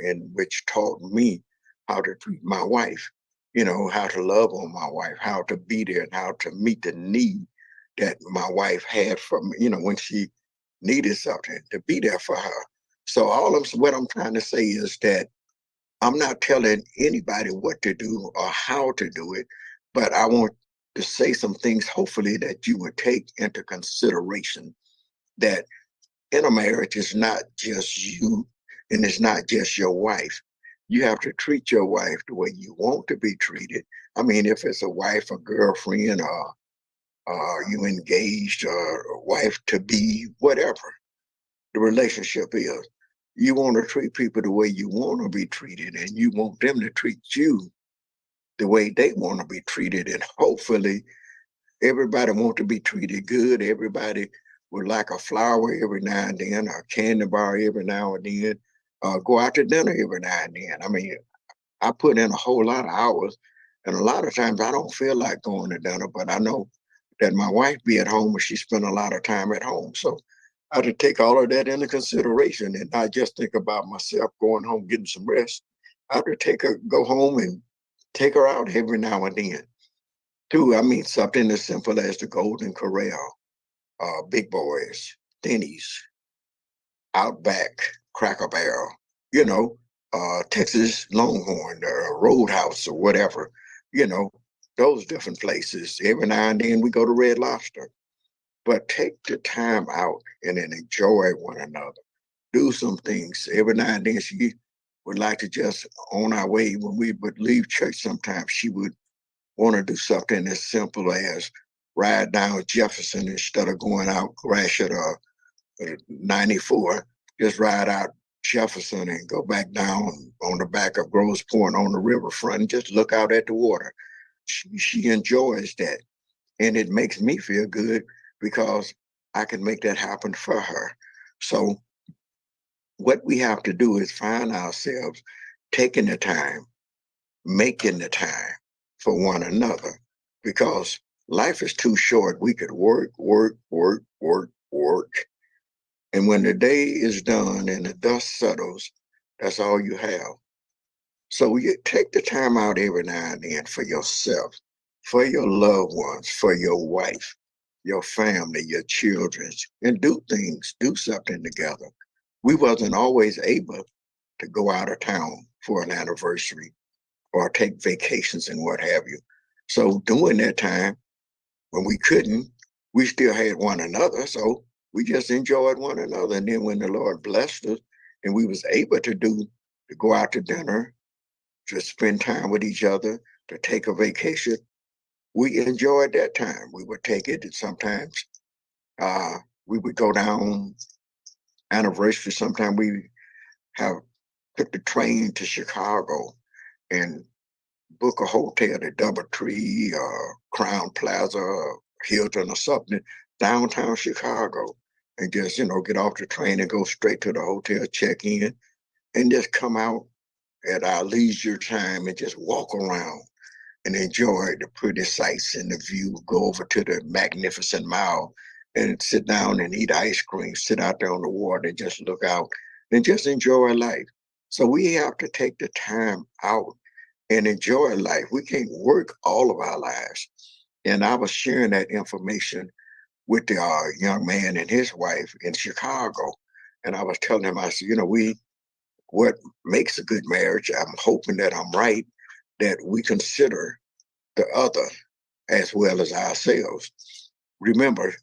and which taught me how to treat my wife, how to love on my wife, how to be there, and how to meet the need that my wife had for me, when she needed something, to be there for her. So what I'm trying to say is that I'm not telling anybody what to do or how to do it, but I want to say some things, hopefully, that you would take into consideration that in a marriage, it's not just you and it's not just your wife. You have to treat your wife the way you want to be treated. I mean, if it's a wife, a girlfriend, or you engaged, or a wife to be, whatever the relationship is, you want to treat people the way you want to be treated, and you want them to treat you the way they want to be treated. And hopefully, everybody want to be treated good. Everybody would like a flower every now and then, a candy bar every now and then, go out to dinner every now and then. I mean, I put in a whole lot of hours, and a lot of times I don't feel like going to dinner, but I know that my wife be at home and she spend a lot of time at home. So I have to take all of that into consideration and not just think about myself going home getting some rest. I have to go home and take her out every now and then. Too, I mean, something as simple as the Golden Corral, Big Boys, Denny's, Outback, Cracker Barrel, you know, Texas Longhorn, Roadhouse, or whatever, you know, those different places. Every now and then we go to Red Lobster, but take the time out and then enjoy one another. Do some things. Every now and then she would like to just, on our way, when we would leave church sometimes, she would want to do something as simple as ride down Jefferson instead of going out crash at 94. Just ride out Jefferson and go back down on the back of Grosse Point on the riverfront and just look out at the water. She enjoys that. And it makes me feel good because I can make that happen for her. So what we have to do is find ourselves taking the time, making the time for one another, because life is too short. We could work, work, work, work, work. And when the day is done and the dust settles, that's all you have. So you take the time out every now and then for yourself, for your loved ones, for your wife, your family, your children, and do things, do something together. We wasn't always able to go out of town for an anniversary or take vacations and what have you. So during that time, when we couldn't, we still had one another. So we just enjoyed one another. And then when the Lord blessed us and we was able to go out to dinner, to spend time with each other, to take a vacation, we enjoyed that time. We would take it, and sometimes uh, we would go down anniversary. Sometimes we have took the train to Chicago and book a hotel at DoubleTree, Crown Plaza, Hilton, or something downtown Chicago, and just get off the train and go straight to the hotel, check in, and just come out at our leisure time and just walk around and enjoy the pretty sights and the view. Go over to the Magnificent Mile and sit down and eat ice cream. Sit out there on the water and just look out and just enjoy life. So we have to take the time out and enjoy life. We can't work all of our lives. And I was sharing that information with the young man and his wife in Chicago. And I was telling him, I said, what makes a good marriage, I'm hoping that I'm right, that we consider the other as well as ourselves. Remember,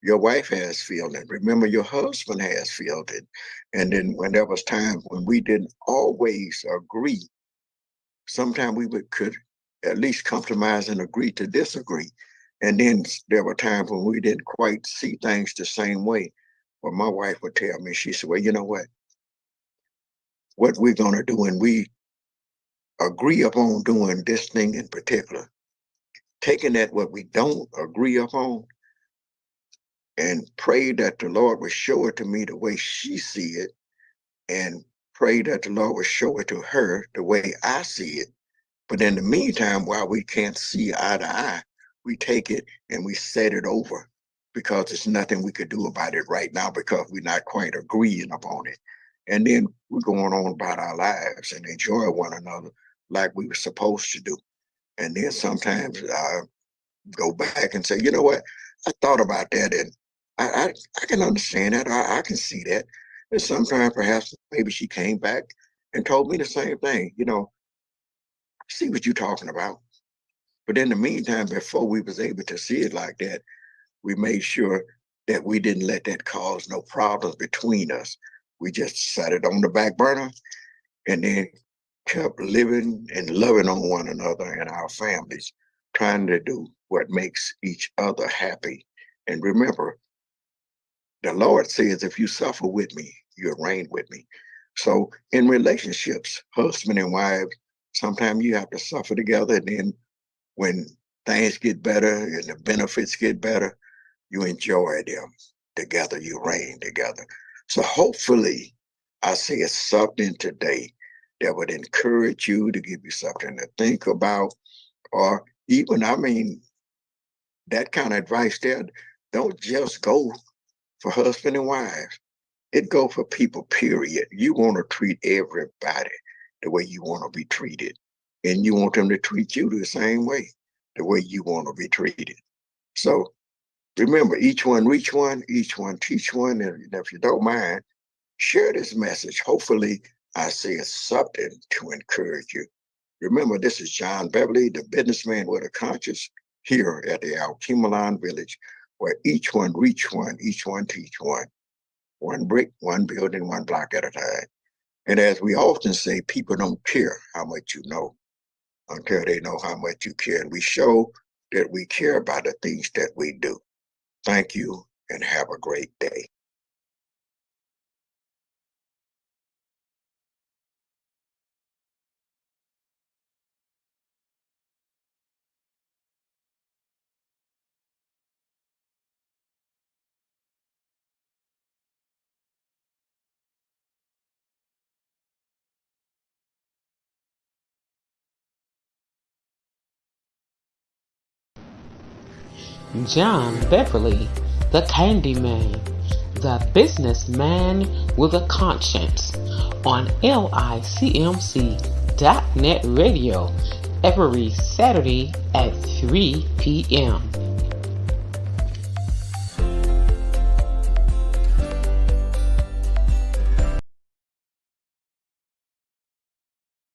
your wife has feeling. Remember, your husband has feeling. And then when there was times when we didn't always agree, sometimes could at least compromise and agree to disagree. And then there were times when we didn't quite see things the same way. But my wife would tell me, she said, well, you know what we're going to do when we agree upon doing this thing in particular, taking that what we don't agree upon and pray that the Lord would show it to me the way she see it, and pray that the Lord would show it to her the way I see it. But in the meantime, while we can't see eye to eye, we take it and we set it over, because there's nothing we could do about it right now because we're not quite agreeing upon it. And then we're going on about our lives and enjoy one another like we were supposed to do. And then sometimes I go back and say, you know what? I thought about that, and I can understand that. I can see that. And sometimes perhaps maybe she came back and told me the same thing. I see what you're talking about. But in the meantime, before we was able to see it like that, we made sure that we didn't let that cause no problems between us. We just set it on the back burner and then kept living and loving on one another and our families, trying to do what makes each other happy. And remember, the Lord says, if you suffer with me, you'll reign with me. So in relationships, husband and wife, sometimes you have to suffer together. And then when things get better and the benefits get better, you enjoy them together, you reign together. So hopefully I said something today that would encourage you, to give you something to think about, or even, I mean, that kind of advice there, don't just go for husband and wives. It go for people, period. You want to treat everybody the way you want to be treated. And you want them to treat you the same way, the way you want to be treated. So remember, each one reach one, each one teach one. And if you don't mind, share this message. Hopefully, I said something to encourage you. Remember, this is John Beverly, the businessman with a conscience, here at the Alkemalon Village, where each one reach one, each one teach one brick, one building, one block at a time. And as we often say, people don't care how much you know until they know how much you care. And we show that we care about the things that we do. Thank you and have a great day. John Beverly, the Candyman, the businessman with a conscience, on LICMC.net radio every Saturday at 3 p.m.